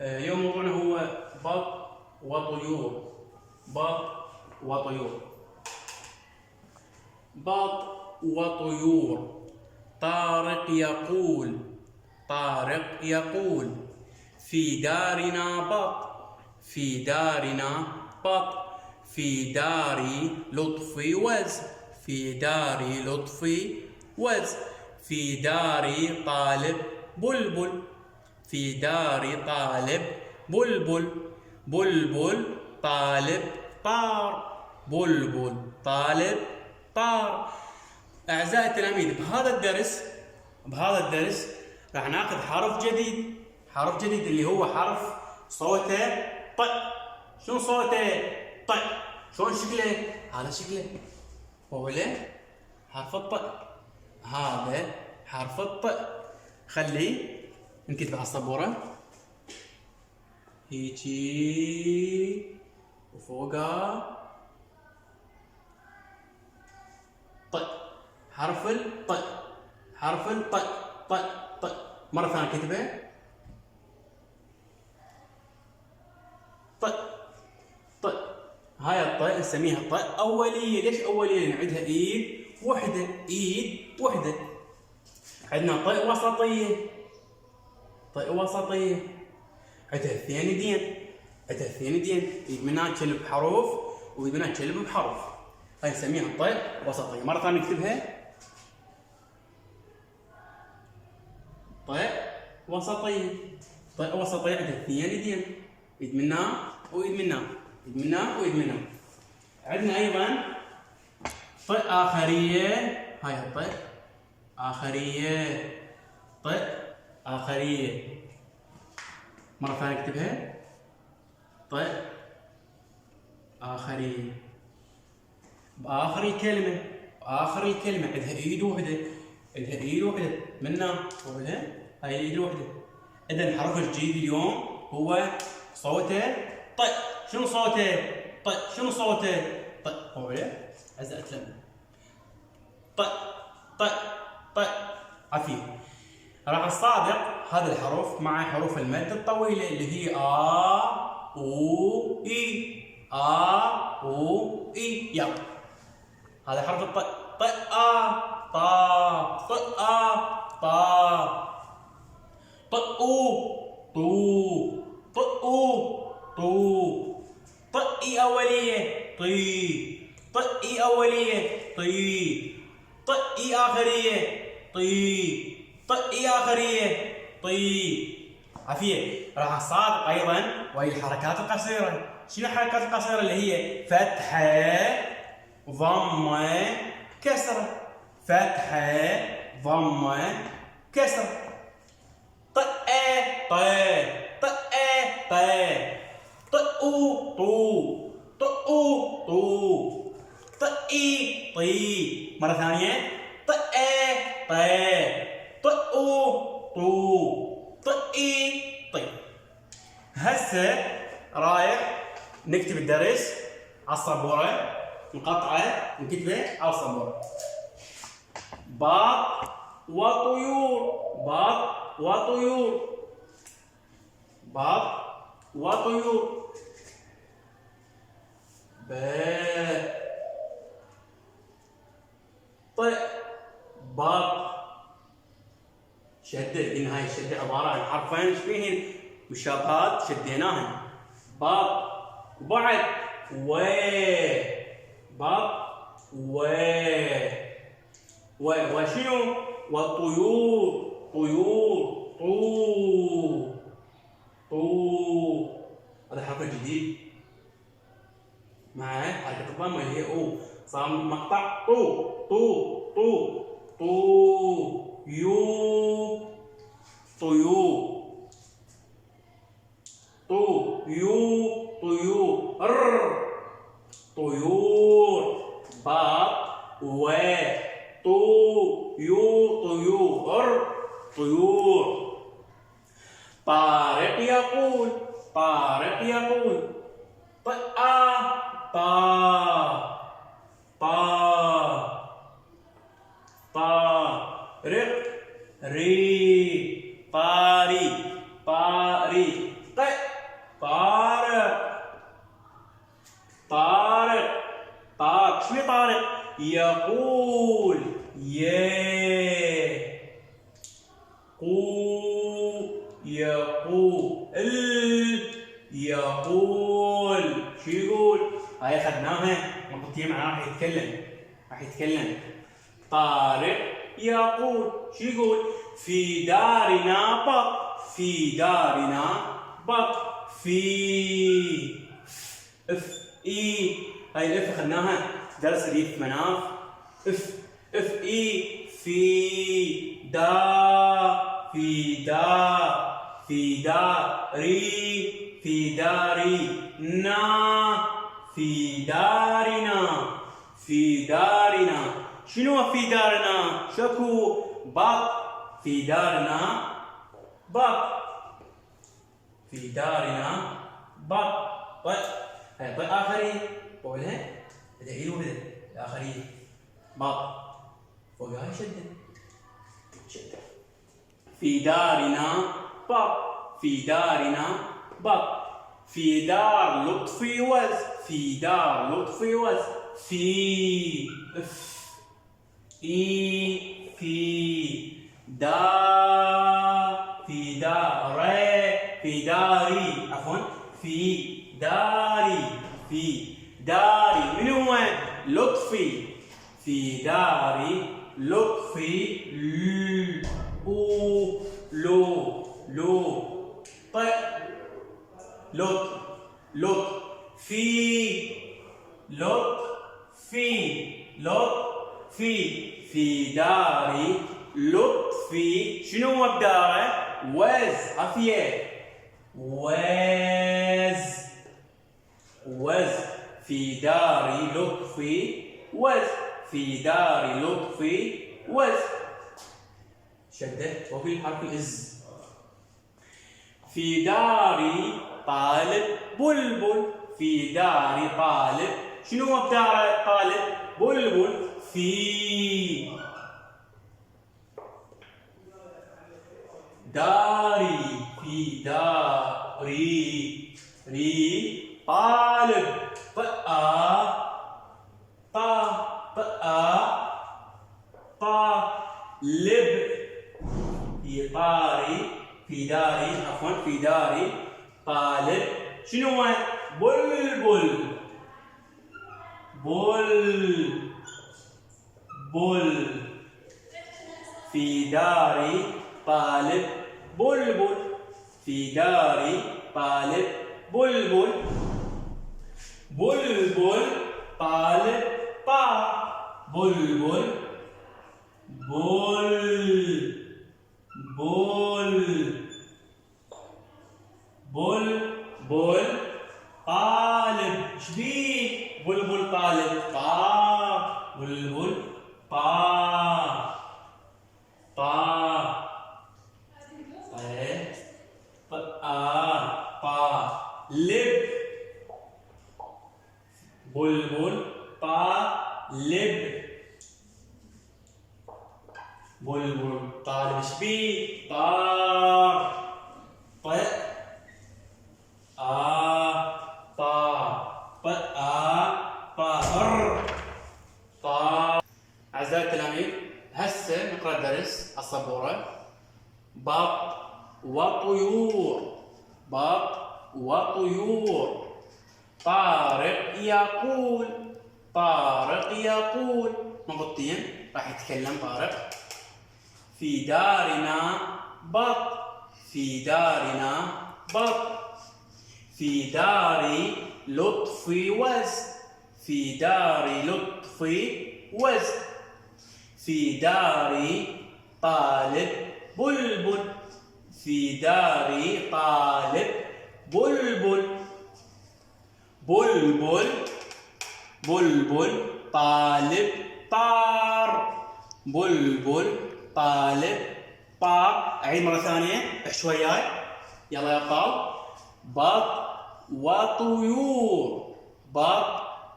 اليوم موضوعنا هو بط وطيور. بط وطيور. بط وطيور. طارق يقول. طارق يقول في دارنا بط. في دارنا بط. في داري لطفي وز. في داري لطفي وز. في داري طالب بلبل. في داري طالب بلبل. بلبل طالب طار. بلبل طالب طار. أعزائي التلاميذ، بهذا الدرس راح ناخذ حرف جديد. حرف جديد اللي هو حرف صوته ط. شنو صوته؟ ط. شلون شكله؟ هذا شكله. هو له حرف الط. هذا حرف الط. خليه نكتب على السبورة هيجي وفوقها ط. حرف الط. حرف الط. ط ط. مرة ثانية كتبه ط. ط. هاي الط نسميها ط أولية. ليش أولية؟ نعدها إيد وحدة. إيد وحدة. عندنا ط وسطية. ط وسطية. عندها اثنين دين. عندها اثنين دين. يد منها تشلب بحروف ويد منها تشلب بحرف. هاي نسميها ط وسطية. مرة ثانية نكتبها ط وسطية. ط وسطية عندها اثنين دين. يد منها ويد منها. يد منها ويد منها. عندنا أيضا ط آخرية. هاي الط آخرية. ط آخرية. مرة ثانية اكتبها ط آخرية. بآخر الكلمة. بآخر الكلمة عندها إيد وحدة. عندها إيد وحدة منها ولا هاي الإيد الوحدة. إذا الحرف الجديد اليوم هو صوته ط. شنو صوته؟ ط. شنو صوته؟ ط. هو أعزائي التلاميذ ط ط ط. عفيف. راح الصادق هذا الحرف مع حروف المد الطويلة اللي هي او اي. او اي. يلا هذا حرف الط. ط طا. ط طا. ط طو. ط طو. ط اي أولية طي. ط اي أولية طي. ط اي آخرية طي. ط اي آخرية طي. عافية. راح الصادق أيضا وهي الحركات القصيرة. شنو الحركات القصيرة؟ اللي هي فتحة ضمة كسرة. فتحة ضمة كسرة. ط ط ط ط ط طو. ط طو. ط طي. مرة ثانية ط ط ط طو. ط طي. هسه رايح نكتب الدرس على السبورة. نقطعه نكتبه على السبورة. بط وطيور. بط وطيور. بط وطيور. باء ط. بط. شدة. لأن هاي الشدة عبارة عن حرفين شبيهن مشابهات شديناهن. بط. وبعد و. بط و. وشنو؟ والطيور. طيور. طو. طو. هذا الحرف الجديد مع حركة الضمة اللي هي او. صار مقطع طو. طو. طو. طو. يو. طيور. طو. يو. طيور. طيور. بط و. طو. يو. طيور. طيور. طارق يقول. طارق يقول ط طا. طارق ري. طاري. طاري. ق باء. شو طارق؟ يقول. يقول. شو يقول؟ هاي اخذناها مرتين معناها راح يتكلم. طارق يقول. شو يقول؟ في دارنا بط. في دارنا بط. في هاي الاف اخذناها درس ريف مناف. في داري في دارنا. شنو في دارنا؟ شكو بط. في دارنا بط. طيب آخرين قولها بدأ وبدأ الآخرين بط فوقها شدة. في دارنا بط. في دار لطفي وز. في داري من هو؟ لطفي. في داري لطفي. طيب في داري لطفي. شنو هو بداره؟ وز. عافية. وز. في داري لطفي وز. شدة وفي حرف الإز. في داري طالب بلبل. في داري طالب. شنو هو بدار طالب؟ بلبل. في داري طالب. طالب. في داري طالب. شنو هو؟ بلبل. في داري طالب بلبل. طالب بلبل طالب. شبيه بلبل طالب؟ بلبل لب. بلبل طالب. شبيه؟ أعزائي التلاميذ هسه نقرأ درس السبورة. بط وطيور. طارق يقول. مرتين راح يتكلم طارق. في دارنا بط. في داري لطفي وز. في داري طالب بلبل. بلبل طالب طار. أعيد مرة ثانية شوياي. يلا يا أبطال. بط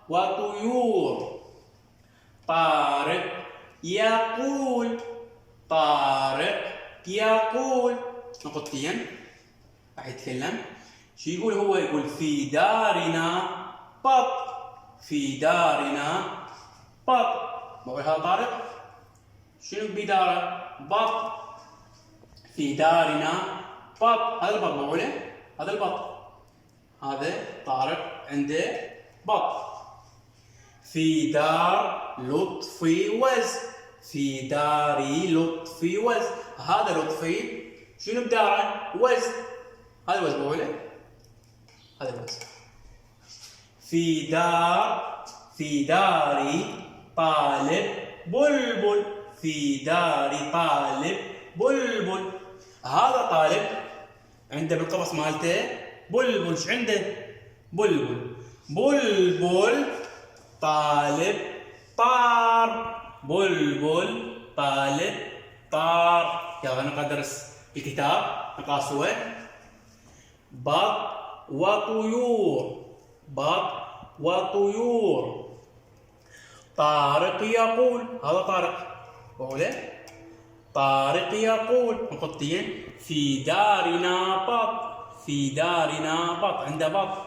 وطيور. طارق يقول. نقطتين راح يتكلم. شو يقول هو؟ يقول في دارنا بط. بقول هذا طارق شنو بداره؟ بط. في دارنا بط. هذا البط بقوله، هذا البط. هذا طارق عنده بط. في دار لطفي وز. في داري لطفي وز. هذا لطفي شنو بداره؟ وز. هذا الوز بقوله، هذا الوز. في داري طالب بلبل. في داري طالب بلبل. هذا طالب عنده بالقفص مالته بلبل. ايش عنده؟ بلبل. بلبل طالب طار. بلبل طالب طار. يلا نقرا درس الكتاب نقرا سوا. بط وطيور. بط وطيور. طارق يقول. هذا طارق بقوله، طارق يقول نقطتين. في دارنا بط. في دارنا بط. عنده بط.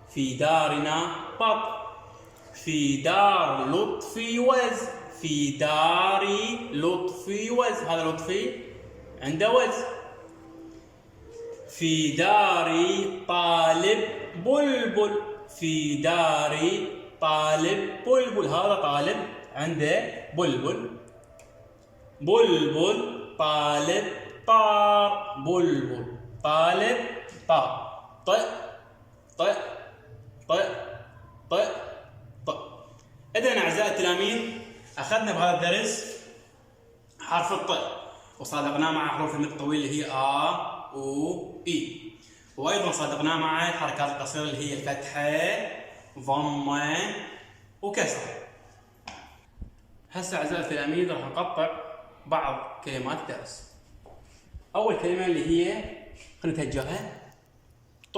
في دارنا بط. في دار لطفي وز. في داري لطفي وز. هذا لطفي عنده وز. في داري طالب بلبل. في داري طالب بلبل. هذا طالب عنده بلبل. بلبل طالب طار. بلبل طالب طار. طيب طيب طيب طيب طيب. إذن أعزائي التلاميذ أخذنا بهذا الدرس حرف الطاء وصادقناه مع حروف المد الطويلة اللي هي آ أو إي، وأيضا صادقناه مع الحركات القصيرة اللي هي الفتحة ضمة وكسرة. هسه أعزائي التلاميذ راح نقطع بعض كلمات الدرس. أول كلمة اللي هي خلينا نتهجرها ط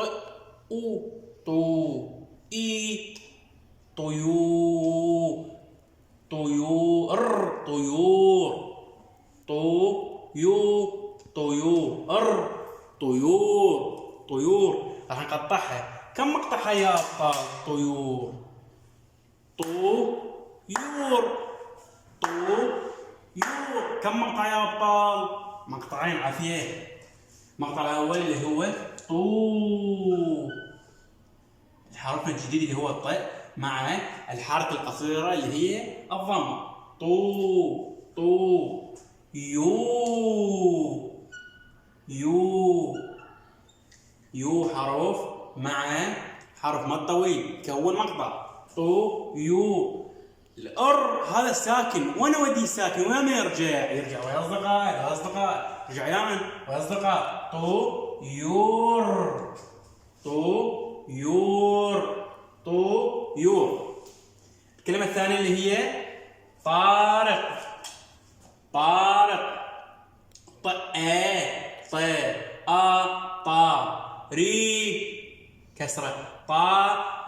أو طو إي طيور. طيور طيور طيور طيور طيور طيور. راح نقطعها. كم مقطعها يا أبطال؟ طيور طيور طيور. كم مقطع يا أبطال؟ مقطعين عافية. المقطع الأول اللي هو طو، الحرف الجديد اللي هو الطاء مع الحركة القصيرة اللي هي الضمة. طو طو. يو يو يو حرف مع حرف مد طويل كون مقطع. طو يو. الأر هذا الساكن، وين ودي الساكن؟ وين ما يرجع؟ يرجع ويا أصدقاء يا أصدقاء. يرجع يا من؟ ويا أصدقاء. طو يور طو يور طو يور. الكلمة الثانية اللي هي طارق. طارق. ط ط طا ري كسرة. طارق.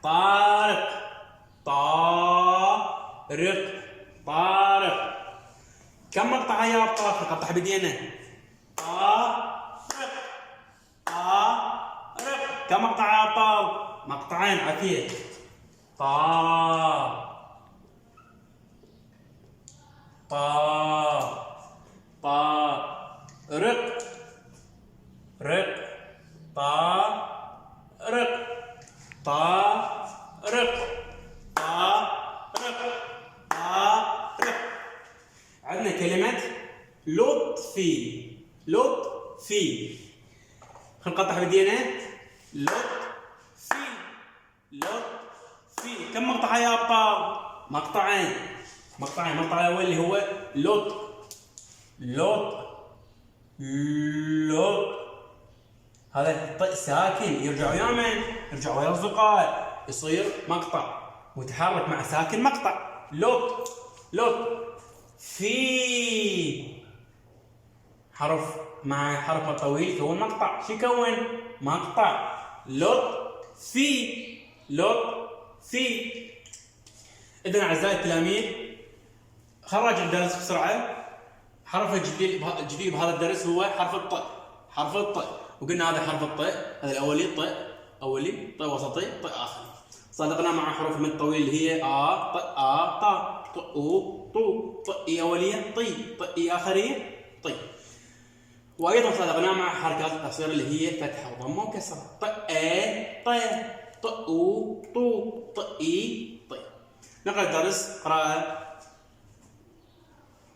طارق. طارق طارق. كم مقطع يا أبطال؟ نقطع بدينا. طارق طارق. كم مقطع يا أبطال؟ مقطعين عافية. طا طا طارق رق طارق طارق طارق طارق. عندنا كلمة لطفي. لطفي. خلينا نقطع بدينا. لطفي لطفي. كم مقطع يا أبطال؟ مقطعين. المقطع الأول اللي هو لط لط لط. هذا الطاء ساكن يرجع ويا من؟ يرجع ويا الأصدقاء، يصير مقطع ويتحرك مع ساكن مقطع. لط لط. في حرف مع حرف طويل يكون مقطع. شو يكون؟ مقطع. لط في لط في. إذن أعزائي التلاميذ خرج الدرس بسرعة. حرف الجديد بهذا الدرس هو حرف الطاء. حرف الطاء، وقلنا هذا حرف الطاء، هذا الأولي طاء أولي، طاء وسطي، طاء آخري. صادقنا مع حروف المد الطويل اللي هي آ ط آ طا ط أو طو ط إي أولية طي ط إي آخرية طي. وأيضا صادقنا مع حركات القصيرة اللي هي فتحة وضمة وكسرة ط آ ط ط أو طو ط إي طي. نقرأ الدرس قراءة.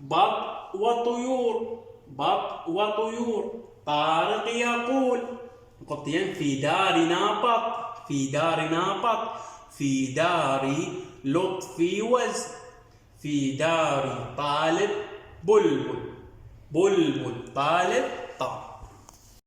بط وطيور بط وطيور طارق يقول نقطتين في دارنا بط في دارنا بط في داري لطفي وز في داري طالب بلبل بلبل طالب